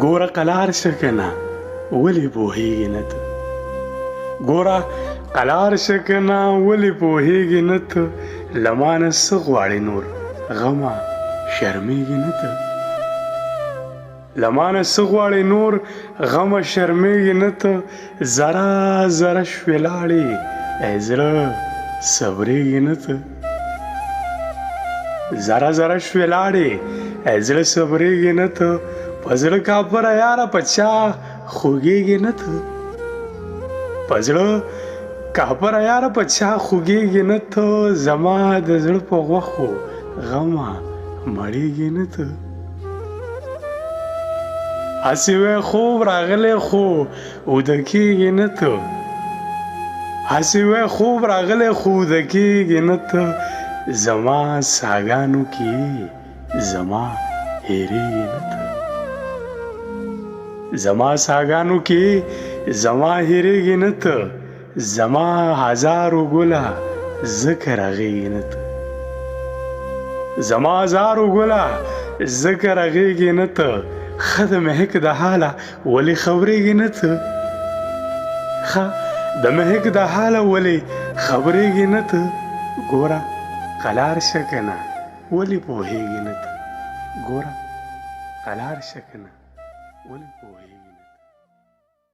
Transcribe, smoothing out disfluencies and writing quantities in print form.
ګوره قلار شه کنه ولې پوهېږې نه ته ګوره قلار شه کنه ولې پوهېږې نه ته له ما نه څه غواړې نور غمه شرمېږې نه ته له ما نه څه غواړې نور غمه شرمېږې نه ته ذره ذره شوې لاړې ای زړه صبرېږې نه ته ذره ذره شوې لاړې ای زړه صبرېږې نه ته په زړه کاپره یاره په چا خوږېږې نه ته په زړه کاپره یاره په چا خوږېږې نه ته زما د زړه په غوښو غمه مړېږې نه ته هسې وی خوب راغلی خو اوده کېږې نه ته هسې وی خوب راغلی خو اوده کېږې نه ته زما ساګانو کې زما هېرېږې نه ته زما ساګانو کې زما هېرېږې نه ته زما هزارو ګله ځکه رغېږې نه ته زما هزارو ګله ځکه رغېږې نه ته ښه د مهک د حاله ولې خبرېږې نه ته ښه د مهک د حاله ولې خبرېږې نه ته ګوره قلار شه کنه ولې پوهېږې نه ته ګوره قلار شه کنه ولې پوهېږې